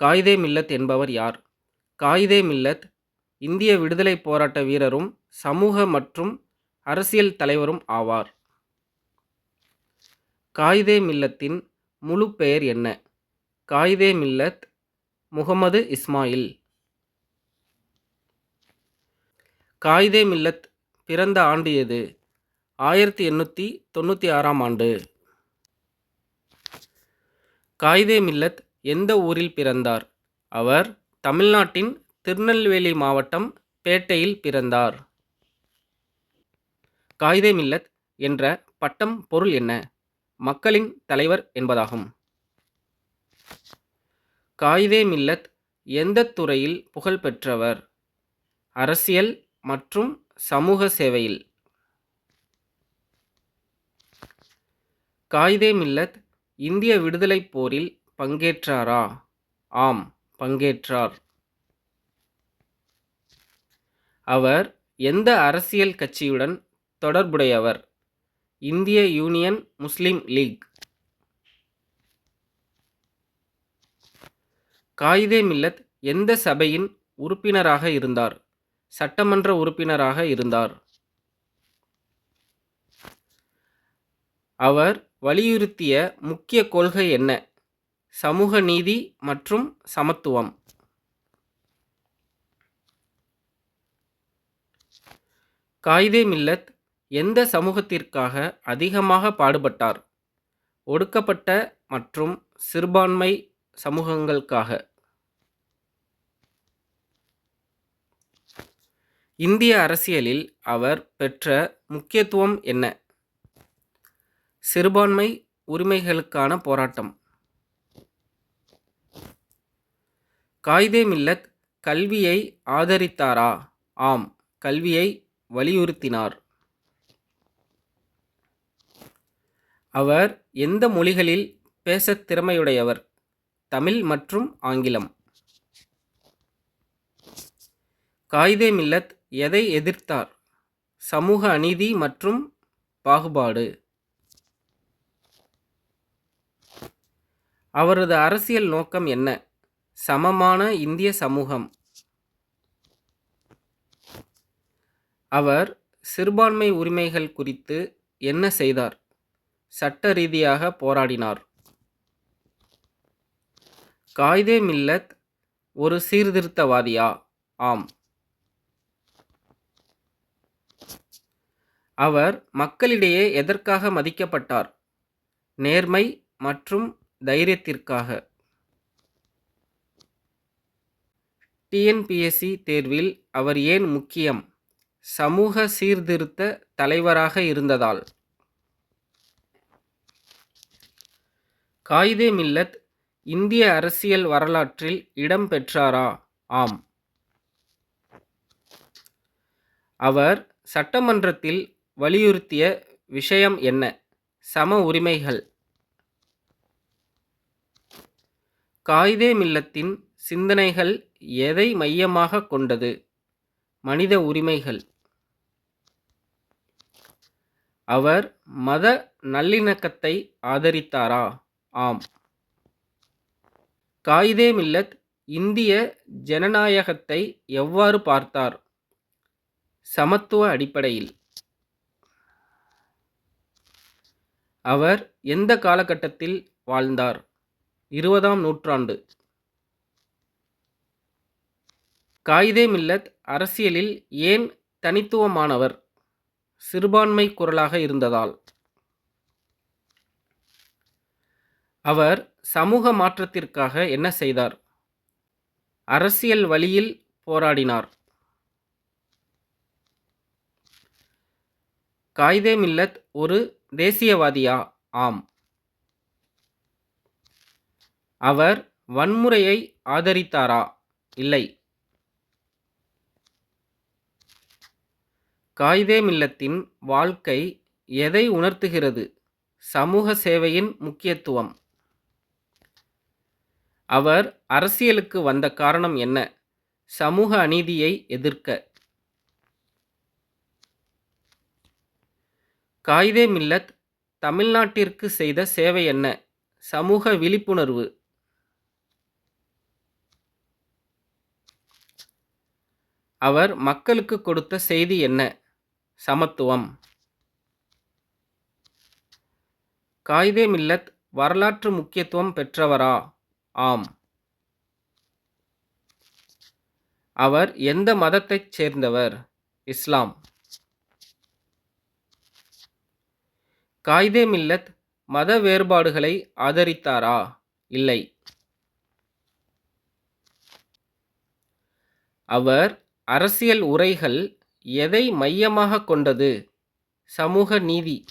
காயிதே மில்லத் என்பவர் யார்? காயிதே மில்லத் இந்திய விடுதலைப் போராட்ட வீரரும் சமூக மற்றும் அரசியல் தலைவரும் ஆவார். காயிதே மில்லத்தின் முழு பெயர் என்ன? காயிதே மில்லத் முகமது இஸ்மாயில். காயிதே மில்லத் பிறந்த ஆண்டு எது? 1896ஆம் ஆண்டு. காயிதே மில்லத் எந்த ஊரில் பிறந்தார்? அவர் தமிழ்நாட்டின் திருநெல்வேலி மாவட்டம் பேட்டையில் பிறந்தார். காயிதே மில்லத் என்ற பட்டம் பொருள் என்ன? மக்களின் தலைவர் என்பதாகும். காயிதே மில்லத் எந்த துறையில் புகழ் பெற்றவர்? அரசியல் மற்றும் சமூக சேவையில். காயிதே மில்லத் இந்திய விடுதலைப் போரில் பங்கேற்றாரா? ஆம், பங்கேற்றார். அவர் எந்த அரசியல் கட்சியுடன் தொடர்புடையவர்? இந்திய யூனியன் முஸ்லீம் லீக். காயிதே மில்லத் எந்த சபையின் உறுப்பினராக இருந்தார்? சட்டமன்ற உறுப்பினராக இருந்தார். அவர் வலியுறுத்திய முக்கிய கொள்கை என்ன? சமூக நீதி மற்றும் சமத்துவம். காயிதே மில்லத் எந்த சமூகத்திற்காக அதிகமாக பாடுபட்டார்? ஒடுக்கப்பட்ட மற்றும் சிறுபான்மை சமூகங்களுக்காக. இந்திய அரசியலில் அவர் பெற்ற முக்கியத்துவம் என்ன? சிறுபான்மை உரிமைகளுக்கான போராட்டம். காயிதே மில்லத் கல்வியை ஆதரித்தாரா? ஆம், கல்வியை வலியுறுத்தினார். அவர் எந்த மொழிகளில் பேசத் திறமையுடையவர்? தமிழ் மற்றும் ஆங்கிலம். காயிதே மில்லத் எதை எதிர்த்தார்? சமூக அநீதி மற்றும் பாகுபாடு. அவரது அரசியல் நோக்கம் என்ன? சமமான இந்திய சமூகம். அவர் சிறுபான்மை உரிமைகள் குறித்து என்ன செய்தார்? சட்ட ரீதியாக போராடினார். காயிதே மில்லத் ஒரு சீர்திருத்தவாதியா? ஆம். அவர் மக்களிடையே எதற்காக மதிக்கப்பட்டார்? நேர்மை மற்றும் தைரியத்திற்காக. டிஎன்பிஎஸ்சி தேர்வில் அவர் ஏன் முக்கியம்? சமூக சீர்திருத்த தலைவராக இருந்ததால். காயிதே மில்லத் இந்திய அரசியல் வரலாற்றில் இடம் பெற்றாரா? ஆம். அவர் சட்டமன்றத்தில் வலியுறுத்திய விஷயம் என்ன? சம உரிமைகள். காயிதே மில்லத்தின் சிந்தனைகள் எதை மையமாக கொண்டது? மனித உரிமைகள். அவர் மத நல்லிணக்கத்தை ஆதரித்தாரா? ஆம். காயிதே மில்லத் இந்திய ஜனநாயகத்தை எவ்வாறு பார்த்தார்? சமத்துவ அடிப்படையில். அவர் எந்த காலகட்டத்தில் வாழ்ந்தார்? 20ஆம் நூற்றாண்டு. காயிதே மில்லத் அரசியலில் ஏன் தனித்துவமானவர்? சிறுபான்மை குரலாக இருந்ததால். அவர் சமூக மாற்றத்திற்காக என்ன செய்தார்? அரசியல் வழியில் போராடினார். காயிதே மில்லத் ஒரு தேசியவாதியா? ஆம். அவர் வன்முறையை ஆதரித்தாரா? இல்லை. காயிதே மில்லத்தின் வாழ்க்கை எதை உணர்த்துகிறது? சமூக சேவையின் முக்கியத்துவம். அவர் அரசியலுக்கு வந்த காரணம் என்ன? சமூக அநீதியை எதிர்க்க. காயிதே மில்லத் தமிழ்நாட்டிற்கு செய்த சேவை என்ன? சமூக விழிப்புணர்வு. அவர் மக்களுக்கு கொடுத்த செய்தி என்ன? சமத்துவம். காயிதே மில்லத் வரலாற்று முக்கியத்துவம் பெற்றவரா? ஆம். அவர் எந்த மதத்தைச் சேர்ந்தவர்? இஸ்லாம். காயிதே மில்லத் மத வேறுபாடுகளை ஆதரித்தாரா? இல்லை. அவர் அரசியல் உரைகள் எதை மையமாகக் கொண்டது? சமூக நீதி.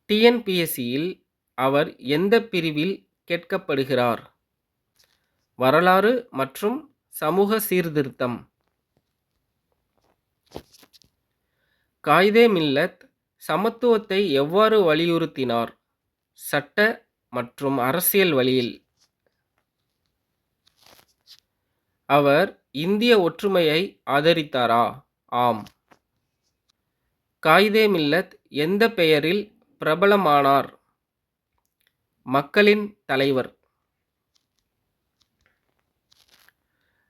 டிஎன்பிஎஸ்சியில் அவர் எந்த பிரிவில் கேட்கப்படுகிறார்? வரலாறு மற்றும் சமூக சீர்திருத்தம். காயிதே மில்லத் சமத்துவத்தை எவ்வாறு வலியுறுத்தினார்? சட்ட மற்றும் அரசியல் வழியில். அவர் இந்திய ஒற்றுமையை ஆதரித்தாரா? ஆம். காயிதே மில்லத் எந்த பெயரில் பிரபலமானார்? மக்களின் தலைவர்.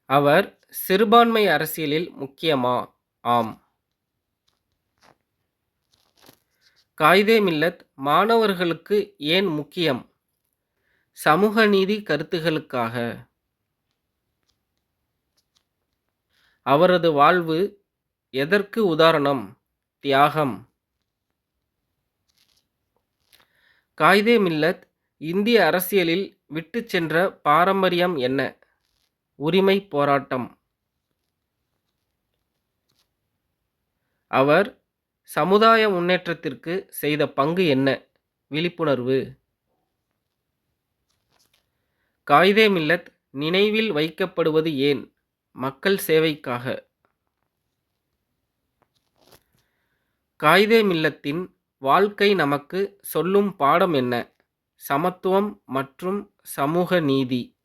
அவர் சிறுபான்மை அரசியலில் முக்கியமா? ஆம். காயிதே மில்லத் மாணவர்களுக்கு ஏன் முக்கியம்? சமூக நீதி கருத்துகளுக்காக. அவரது வாழ்வு எதற்கு உதாரணம்? தியாகம். காயிதே மில்லத் இந்திய அரசியலில் விட்டுச் சென்ற பாரம்பரியம் என்ன? உரிமை போராட்டம். அவர் சமுதாய முன்னேற்றத்திற்கு செய்த பங்கு என்ன? விழிப்புணர்வு. காயிதே மில்லத் நினைவில் வைக்கப்படுவது ஏன்? மக்கள் சேவைக்காக. காயிதே மில்லத்தின் வாழ்க்கை நமக்கு சொல்லும் பாடம் என்ன? சமத்துவம் மற்றும் சமூக நீதி.